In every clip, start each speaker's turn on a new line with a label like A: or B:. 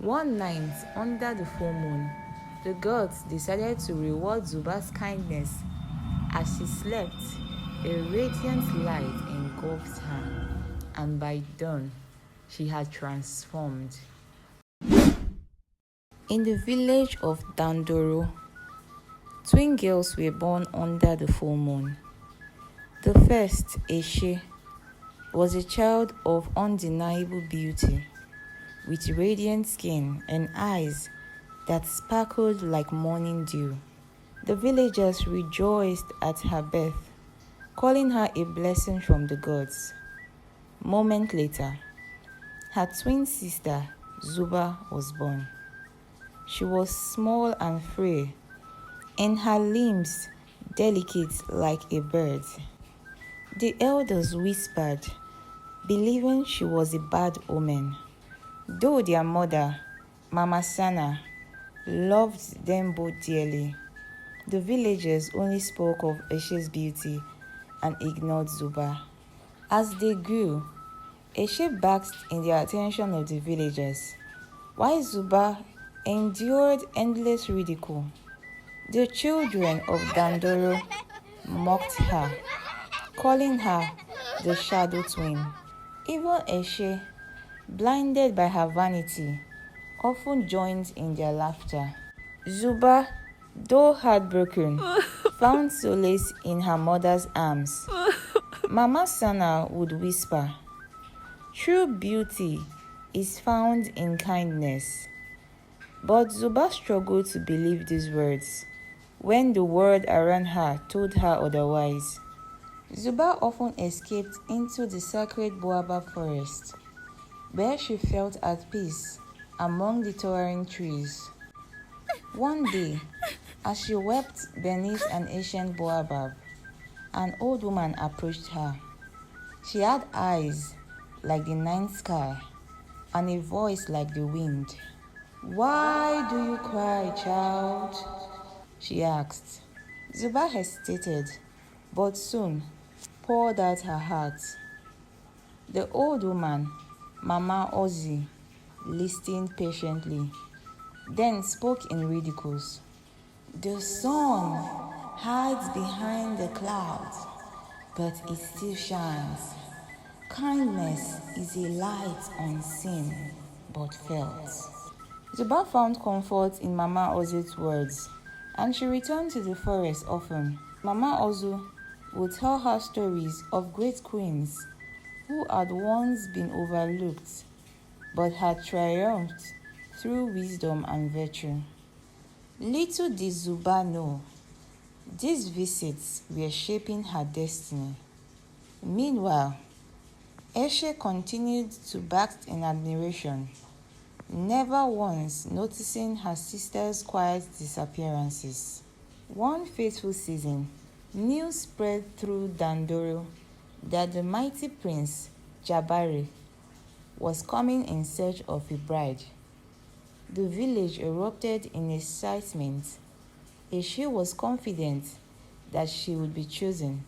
A: One night, under the full moon, the gods decided to reward Zuba's kindness. As she slept, a radiant light engulfed her, and by dawn, she had transformed. In the village of Tandoro, twin girls were born under the full moon. The first, Eshe, was a child of undeniable beauty, with radiant skin and eyes that sparkled like morning dew. The villagers rejoiced at her birth, calling her a blessing from the gods. Moment later, her twin sister, Zuba, was born. She was small and frail, and her limbs delicate like a bird's. The elders whispered, believing she was a bad omen. Though their mother, Mama Sana, loved them both dearly, the villagers only spoke of Eshe's beauty and ignored Zuba. As they grew, Eshe basked in the attention of the villagers, while Zuba endured endless ridicule. The children of Tandoro mocked her, calling her the shadow twin. Even Eshe, blinded by her vanity, often joined in their laughter. Zuba, though heartbroken, found solace in her mother's arms. Mama Sana would whisper, "True beauty is found in kindness." But Zuba struggled to believe these words when the world around her told her otherwise. Zuba often escaped into the sacred baobab forest, where she felt at peace among the towering trees. One day, as she wept beneath an ancient baobab, an old woman approached her. She had eyes like the night sky and a voice like the wind. "Why do you cry, child?" she asked. Zuba hesitated, but soon poured out her heart. The old woman, Mama Ozzy, listened patiently, then spoke in ridiculous. "The sun hides behind the clouds, but it still shines. Kindness is a light unseen, but felt." Zuba found comfort in Mama Ozzy's words, and she returned to the forest often. Mama Ozu would tell her stories of great queens who had once been overlooked but had triumphed through wisdom and virtue. Little did Zuba know, these visits were shaping her destiny. Meanwhile, Eshe continued to bask in admiration, never once noticing her sister's quiet disappearances. One fateful season, news spread through Tandoro that the mighty Prince Jabari was coming in search of a bride. The village erupted in excitement. Eshe was confident that she would be chosen.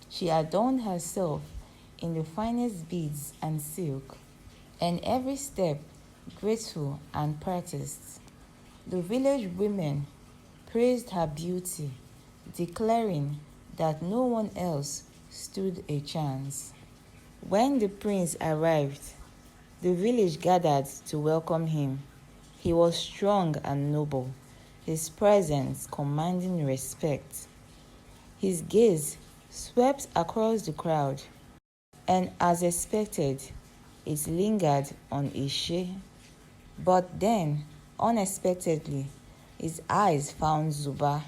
A: She adorned herself in the finest beads and silk, and every step graceful and practiced. The village women praised her beauty, declaring that no one else stood a chance. When the prince arrived, the village gathered to welcome him. He was strong and noble, his presence commanding respect. His gaze swept across the crowd, and as expected, it lingered on Eshe. But then, unexpectedly, his eyes found Zuba.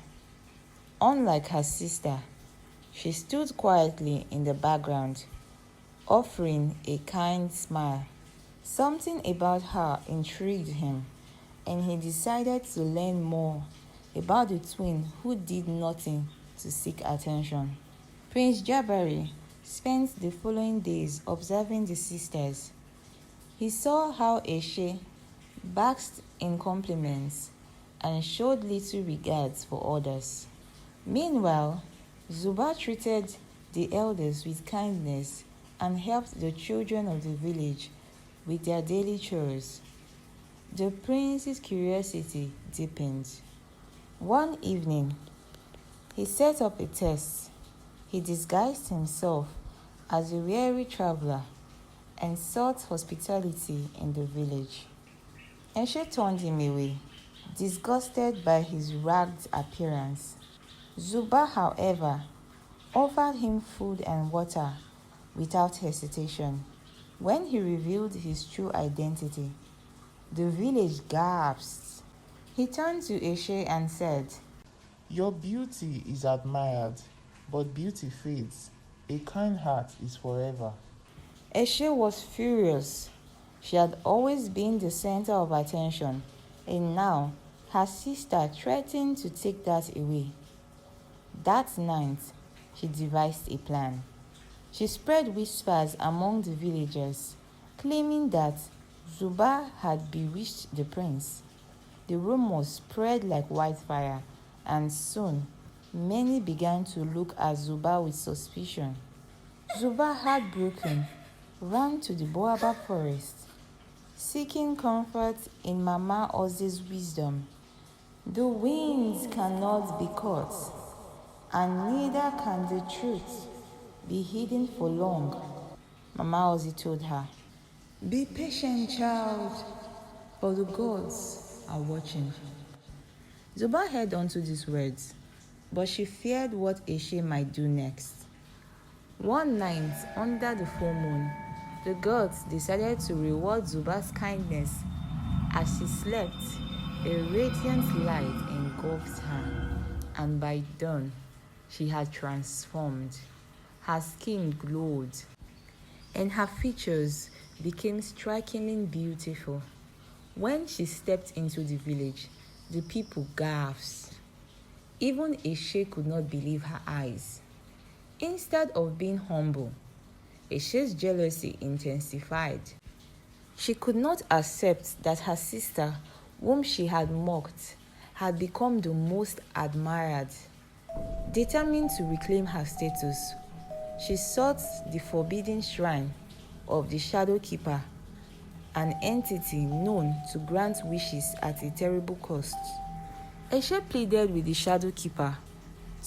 A: Unlike her sister, she stood quietly in the background, offering a kind smile. Something about her intrigued him, and he decided to learn more about the twin who did nothing to seek attention. Prince Jabari spent the following days observing the sisters. He saw how Eshe basked in compliments and showed little regards for others. Meanwhile, Zuba treated the elders with kindness and helped the children of the village with their daily chores. The prince's curiosity deepened. One evening, he set up a test. He disguised himself as a weary traveler and sought hospitality in the village. Eshe turned him away, disgusted by his ragged appearance. Zuba, however, offered him food and water without hesitation. When he revealed his true identity, the village gasped. He turned to Eshe and said,
B: Your beauty is admired, but beauty fades. A kind heart is forever.
A: Eshe was furious. She had always been the center of attention, and now her sister threatened to take that away. That night, she devised a plan. She spread whispers among the villagers, claiming that Zuba had bewitched the prince. The rumors spread like wildfire, and soon many began to look at Zuba with suspicion. Zuba, heartbroken, ran to the baobab forest, seeking comfort in Mama Ozzy's wisdom. The winds cannot be caught, and neither can the truth be hidden for long, Mama Ozzy told her. Be patient, child, for the gods are watching. Zuba held on to these words, but she feared what Eshe might do next. One night, under the full moon, the gods decided to reward Zuba's kindness. As she slept, a radiant light engulfed her, and by dawn, she had transformed. Her skin glowed, and her features became strikingly beautiful. When she stepped into the village, the people gasped. Even Eshe could not believe her eyes. Instead of being humble, Eshe's jealousy intensified. She could not accept that her sister, whom she had mocked, had become the most admired. Determined to reclaim her status, she sought the forbidden shrine of the Shadow Keeper, an entity known to grant wishes at a terrible cost. Eshe pleaded with the Shadow Keeper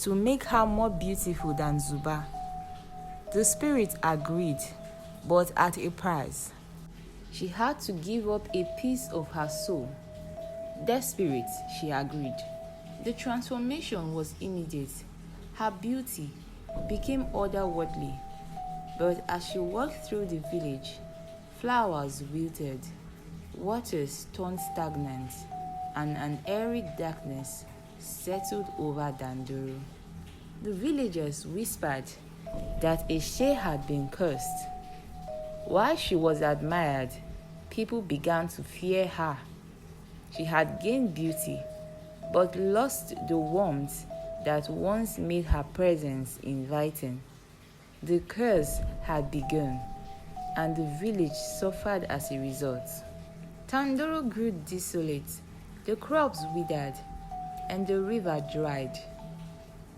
A: to make her more beautiful than Zuba. The spirit agreed, but at a price. She had to give up a piece of her soul. Desperate, she agreed. The transformation was immediate. Her beauty became otherworldly. But as she walked through the village, flowers wilted, waters turned stagnant, and an airy darkness settled over Tandoro. The villagers whispered that Eshe had been cursed. While she was admired, people began to fear her. She had gained beauty, but lost the warmth that once made her presence inviting. The curse had begun, and the village suffered as a result. Tandoro grew desolate, the crops withered, and the river dried.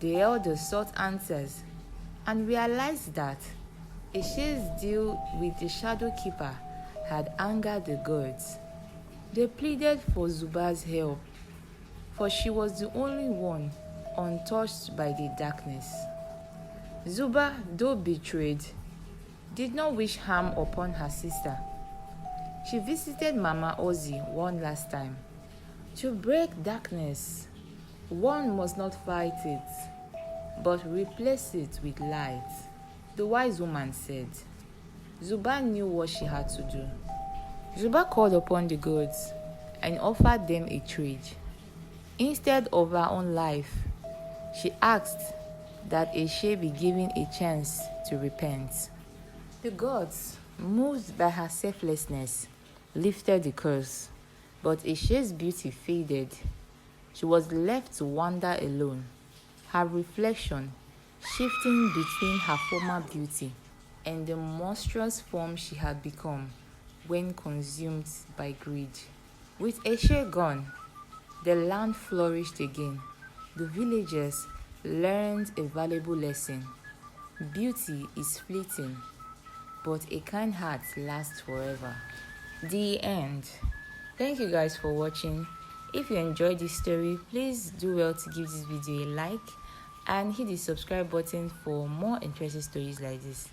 A: The elders sought answers and realized that Eshe's deal with the Shadow Keeper had angered the gods. They pleaded for Zuba's help, for she was the only one untouched by the darkness. Zuba, though betrayed, did not wish harm upon her sister. She visited Mama Ozzy one last time. To break darkness, one must not fight it, but replace it with light, the wise woman said. Zuba knew what she had to do. Zuba called upon the gods and offered them a trade. Instead of her own life, she asked that Eshe be given a chance to repent. The gods, moved by her selflessness, lifted the curse, but Eshe's beauty faded. She was left to wander alone, her reflection shifting between her former beauty and the monstrous form she had become when consumed by greed. With Eshe gone, the land flourished again. The villagers learned a valuable lesson. Beauty is fleeting, but a kind heart lasts forever. The end. Thank you guys for watching. If you enjoyed this story, please do well to give this video a like and hit the subscribe button for more interesting stories like this.